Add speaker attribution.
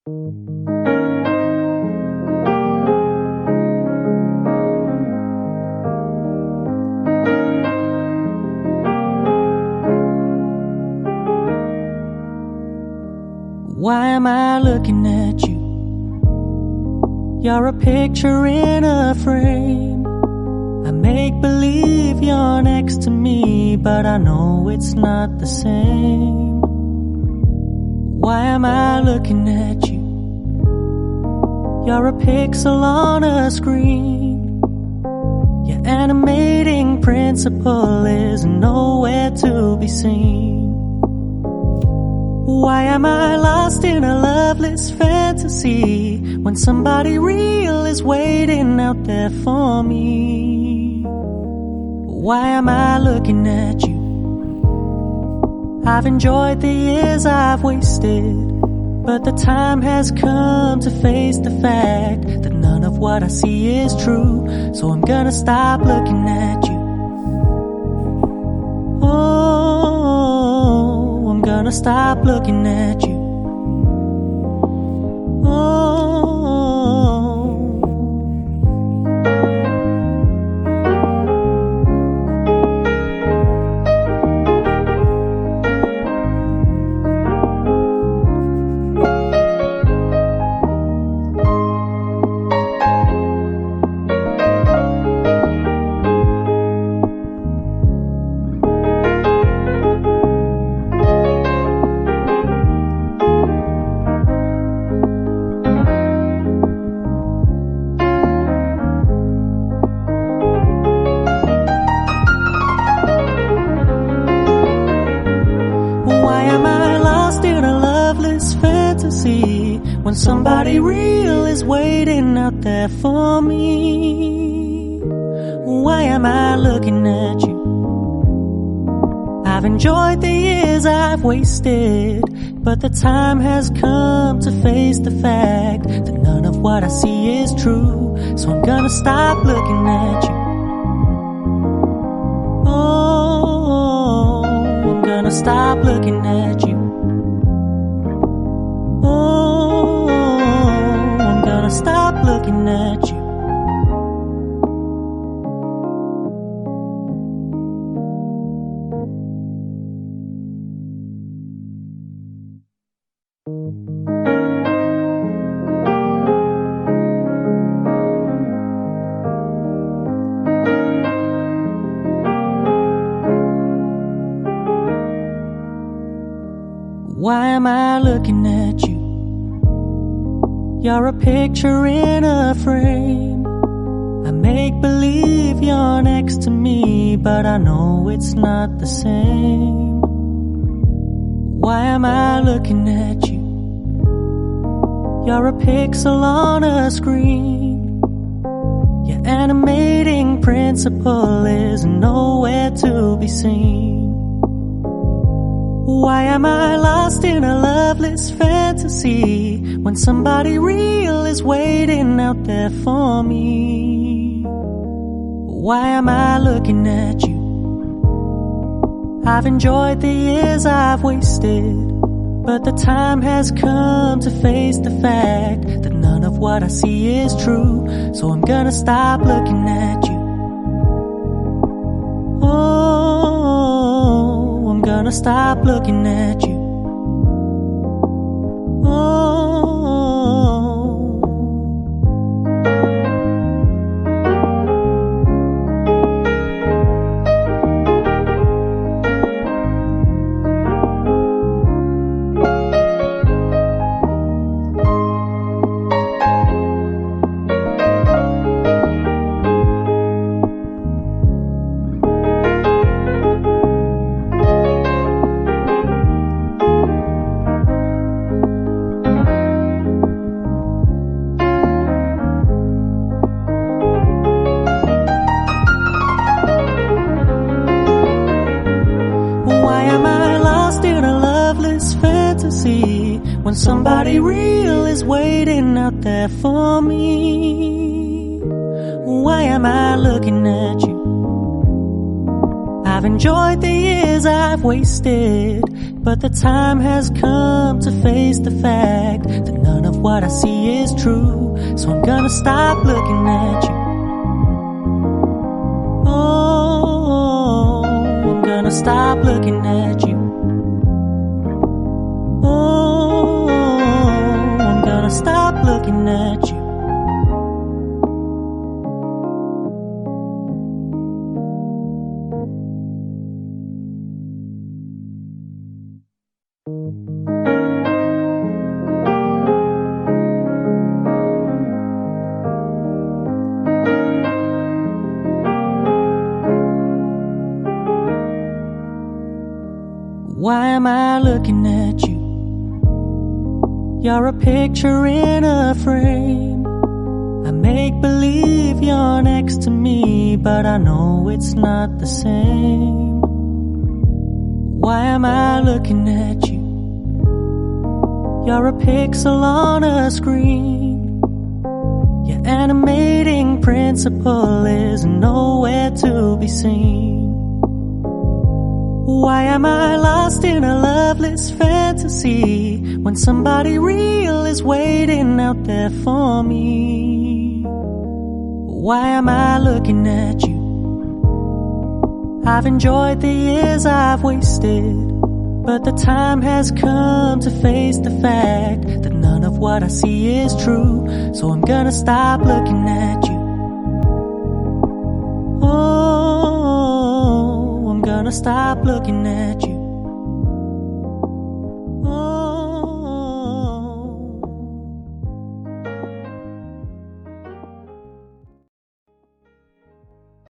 Speaker 1: Why am I looking at you? You're a picture in a frame. I make believe you're next to me, but I know it's not the same. Why am I looking at you? You're a pixel on a screen. Your animating principle is nowhere to be seen. Why am I lost in a loveless fantasy when somebody real is waiting out there for me? Why am I looking at you? I've enjoyed the years I've wasted, but the time has come to face the fact that none of what I see is true. So I'm gonna stop looking at you. Oh, I'm gonna stop looking at you. When somebody real is waiting out there for me. Why am I looking at you? I've enjoyed the years I've wasted, but the time has come to face the fact that none of what I see is true. So I'm gonna stop looking at you. Oh, I'm gonna stop looking at you. Stop looking at you. Why am I looking at you? You're a picture in a frame. I make believe you're next to me, but I know it's not the same. Why am I looking at you? You're a pixel on a screen. Your animating principle is nowhere to be seen. Why am I lost in a loveless fantasy when somebody real is waiting out there for me? Why am I looking at you? I've enjoyed the years I've wasted, but the time has come to face the fact that none of what I see is true. So I'm gonna stop looking at you. Oh, I'm gonna stop looking at you. When somebody real is waiting out there for me. Why am I looking at you? I've enjoyed the years I've wasted, but the time has come to face the fact that none of what I see is true, so I'm gonna stop looking at you. Oh, I'm gonna stop looking at you. Oh, I'm gonna stop looking at you. Why am I looking at you? You're a picture in a frame. I make believe you're next to me, but I know it's not the same. Why am I looking at you? You're a pixel on a screen. Your animating principle is nowhere to be seen. Why am I lost in a loveless fantasy when somebody real is waiting out there for me? Why am I looking at you? I've enjoyed the years I've wasted, but the time has come to face the fact that none of what I see is true, so I'm gonna stop looking at you. Oh, I'm gonna stop looking at you.